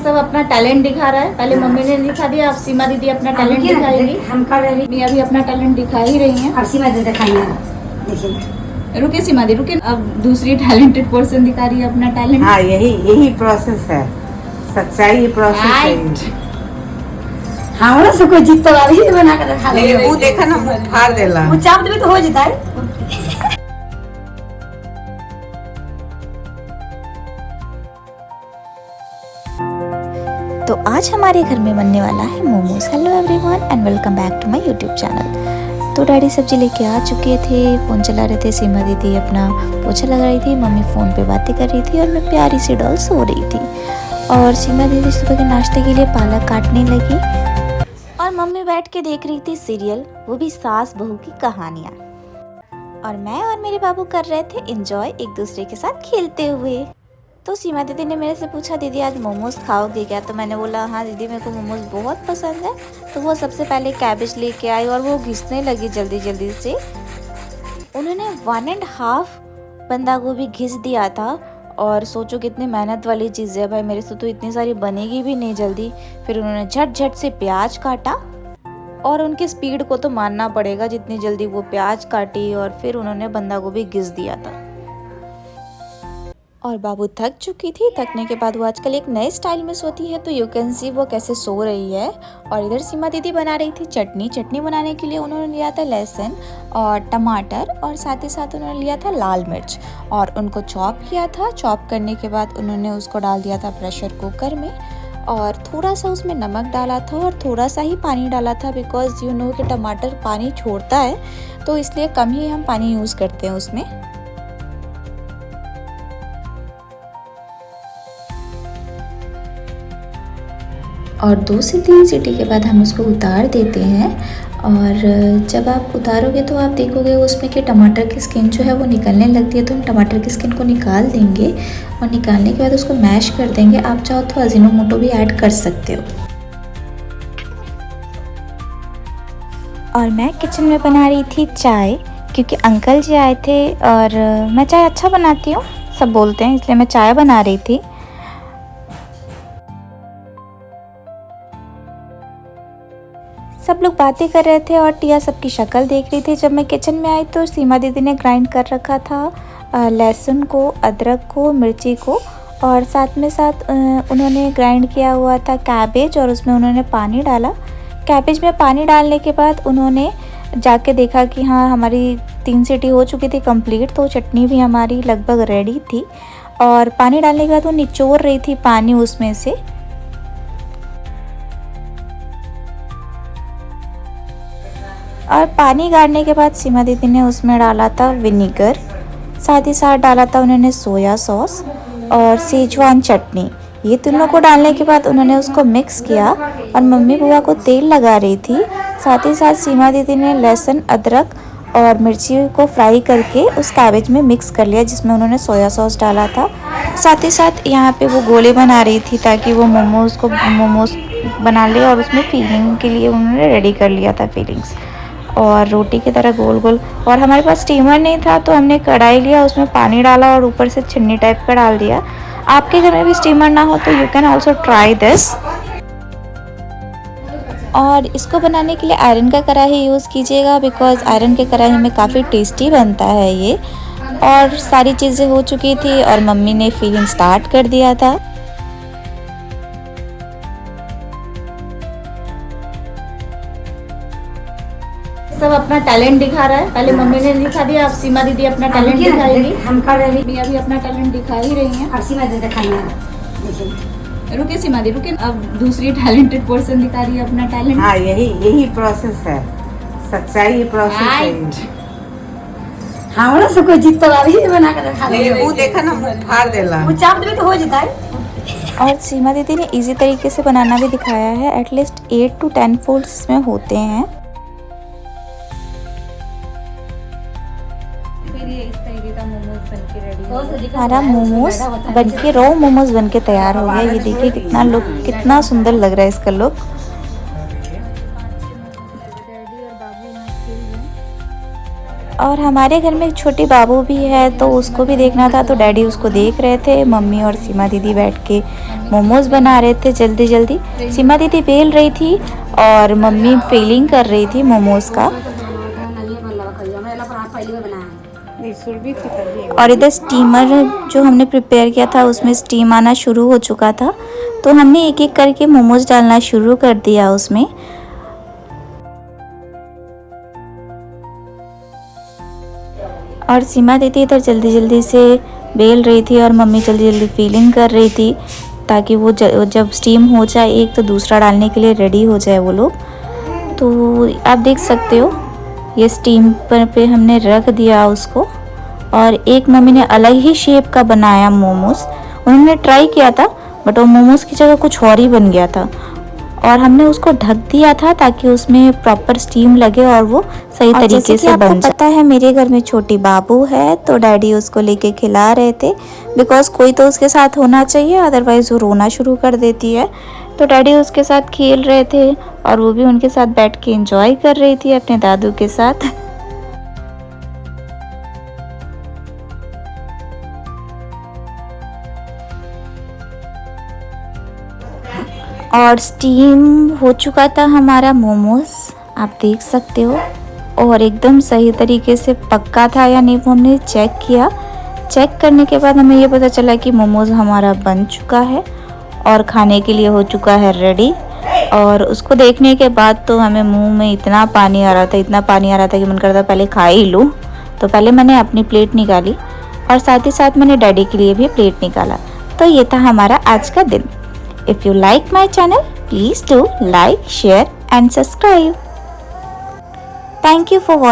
सब अपना टैलेंट दिखा रहा है। पहले मम्मी ने दिखा दिया, अब सीमा दीदी अपना टैलेंट दिखाएगी। हम कर रहे मैं अभी अपना टैलेंट दिखा ही रही हैं। और सीमा दीदी दिखाएंगे। देखिए रुके सीमा दी, रुके। अब दूसरी टैलेंटेड पर्सन दिखा रही है अपना टैलेंट। हाँ, यही प्रोसेस है, सच्चाई प्रोसेस है। हमरा से कोई जीत तो वाली बना के दिखा ले। वो देखा ना, मुंह फाड़ देला। वो चाप देबे तो हो जाता है। तो आज हमारे घर में बनने वाला है momos. Hello everyone and welcome back to my YouTube channel. तो डैडी सब्जी लेके आ चुके थे, फ़ोन चला रहे थे। सीमा दीदी अपना पोछा लगा रही थी, मम्मी फ़ोन पे बातें कर रही थी और मैं प्यारी सी डॉल सो रही थी। और सीमा दीदी सुबह के नाश्ते के लिए पालक काटने लगी और मम्मी बैठ के देख रही थी सीरियल, वो भी सास बहू की कहानियाँ। और मैं और मेरे बाबू कर रहे थे एंजॉय एक दूसरे के साथ खेलते हुए। तो सीमा दीदी ने मेरे से पूछा, दीदी आज मोमोज खाओगे क्या? तो मैंने बोला हाँ दीदी, मेरे को मोमोज बहुत पसंद है। तो वो सबसे पहले कैबेज लेके आई और वो घिसने लगी जल्दी जल्दी से। उन्होंने 1.5 बंदा गोभी घिस दिया था। और सोचो कितनी मेहनत वाली चीज़ है भाई, मेरे से तो इतनी सारी बनेगी भी नहीं जल्दी। फिर उन्होंने झट से प्याज काटा और उनके स्पीड को तो मानना पड़ेगा, जितनी जल्दी वो प्याज काटी और फिर उन्होंने बंदा गोभी घिस दिया था। और बाबू थक चुकी थी। थकने के बाद वो आजकल एक नए स्टाइल में सोती है, तो यू कैन सी वो कैसे सो रही है। और इधर सीमा दीदी बना रही थी चटनी बनाने के लिए उन्होंने लिया था लहसुन और टमाटर और साथ ही साथ उन्होंने लिया था लाल मिर्च और उनको चॉप किया था। चॉप करने के बाद उन्होंने उसको डाल दिया था प्रेशर कुकर में और थोड़ा सा उसमें नमक डाला था और थोड़ा सा ही पानी डाला था, बिकॉज यू नो कि टमाटर पानी छोड़ता है, तो इसलिए कम ही हम पानी यूज़ करते हैं उसमें। और 2 से 3 सीटी के बाद हम उसको उतार देते हैं। और जब आप उतारोगे तो आप देखोगे उसमें कि टमाटर की स्किन जो है वो निकलने लगती है, तो हम टमाटर की स्किन को निकाल देंगे और निकालने के बाद उसको मैश कर देंगे। आप चाहो तो अजीनोमोटो भी ऐड कर सकते हो। और मैं किचन में बना रही थी चाय, क्योंकि अंकल जी आए थे और मैं चाय अच्छा बनाती हूँ, सब बोलते हैं, इसलिए मैं चाय बना रही थी। सब लोग बातें कर रहे थे और टिया सबकी शक्ल देख रही थी। जब मैं किचन में आई तो सीमा दीदी ने ग्राइंड कर रखा था लहसुन को, अदरक को, मिर्ची को और साथ में उन्होंने ग्राइंड किया हुआ था कैबेज और उसमें उन्होंने पानी डाला। कैबेज में पानी डालने के बाद उन्होंने जाके देखा कि हाँ हमारी 3 सीटी हो चुकी थी कंप्लीट, तो चटनी भी हमारी लगभग रेडी थी। और पानी डालने के बाद वो निचोड़ रही थी पानी उसमें से। और पानी गाड़ने के बाद सीमा दीदी ने उसमें डाला था विनीगर, साथ ही साथ डाला था उन्होंने सोया सॉस और सेजवान चटनी। ये तीनों को डालने के बाद उन्होंने उसको मिक्स किया और मम्मी बुआ को तेल लगा रही थी। साथ ही साथ सीमा दीदी ने लहसुन, अदरक और मिर्ची को फ्राई करके उस कैबेज में मिक्स कर लिया, जिसमें उन्होंने सोया सॉस डाला था। साथ ही साथ यहाँ पे वो गोले बना रही थी ताकि वो मोमोज़ बना ले और उसमें फिलिंग के लिए उन्होंने रेडी कर लिया था फिलिंग्स। और रोटी की तरह गोल गोल। और हमारे पास स्टीमर नहीं था तो हमने कढ़ाई लिया, उसमें पानी डाला और ऊपर से छन्नी टाइप का डाल दिया। आपके घर में भी स्टीमर ना हो तो you can also try this. और इसको बनाने के लिए आयरन का कढ़ाई यूज़ कीजिएगा, बिकॉज आयरन के कढ़ाई में काफ़ी टेस्टी बनता है ये। और सारी चीज़ें हो चुकी थी और मम्मी ने फिलिंग स्टार्ट कर दिया था। सब अपना टैलेंट दिखा रहा है। पहले मम्मी ने दिखा दिया, अब सीमा दीदी अपना टैलेंट दिखाएगी। हम कर रहे मैं अभी अपना टैलेंट दिखा ही रही हैं। और सीमा दीदी दिखाएंगे। रुके सीमा दी, रुके। अब दूसरी टैलेंटेड पर्सन दिखा रही है अपना टैलेंट। हाँ, यही प्रोसेस है, सच्चाई प्रोसेस है। हमरा से कोई जीत तो वाली बना के दिखा ले। वो देखा ना, मुंह फाड़ देला। वो चाप देबे तो हो जाता है। और सीमा दीदी ने इजी तरीके से बनाना भी दिखाया है। एटलीस्ट 8 to 10 फोल्ड्स इसमें होते हैं। हमारा मोमोज बनके रो मोमोज बनके तैयार हो गया। ये देखिए कितना लुक, कितना सुंदर लग रहा है इसका लुक। और हमारे घर में एक छोटी बाबू भी है तो उसको भी देखना था, तो डैडी उसको देख रहे थे। मम्मी और सीमा दीदी बैठ के मोमोज़ बना रहे थे जल्दी जल्दी। सीमा दीदी बेल रही थी और मम्मी फीलिंग कर रही थी मोमोज़ का। और इधर स्टीमर जो हमने प्रिपेयर किया था उसमें स्टीम आना शुरू हो चुका था, तो हमने एक एक करके मोमोज़ डालना शुरू कर दिया उसमें। और सीमा दीदी इधर जल्दी जल्दी से बेल रही थी और मम्मी जल्दी जल्दी फीलिंग कर रही थी, ताकि वो जब स्टीम हो जाए एक तो दूसरा डालने के लिए रेडी हो जाए वो लोग। तो आप देख सकते हो ये स्टीम पे हमने रख दिया उसको। और एक मम्मी ने अलग ही शेप का बनाया मोमोज़। उन्होंने ट्राई किया था बट वो मोमोज़ की जगह कुछ और ही बन गया था, और हमने उसको ढक दिया था ताकि उसमें प्रॉपर स्टीम लगे और वो सही तरीके से बन जाए। पता है मेरे घर में छोटी बाबू है तो डैडी उसको लेके खिला रहे थे, बिकॉज कोई तो उसके साथ होना चाहिए, अदरवाइज़ वो रोना शुरू कर देती है। तो डैडी उसके साथ खेल रहे थे और वो भी उनके साथ बैठ के एंजॉय कर रही थी अपने दादू के साथ। और स्टीम हो चुका था हमारा मोमोज़, आप देख सकते हो, और एकदम सही तरीके से पक्का था या नहीं वो हमने चेक किया। चेक करने के बाद हमें ये पता चला कि मोमोज़ हमारा बन चुका है और खाने के लिए हो चुका है रेडी। और उसको देखने के बाद तो हमें मुंह में इतना पानी आ रहा था कि मन करता पहले खा ही लूँ। तो पहले मैंने अपनी प्लेट निकाली और साथ ही साथ मैंने डैडी के लिए भी प्लेट निकाला। तो ये था हमारा आज का दिन। If you like my channel, please do like, share and subscribe. Thank you for watching.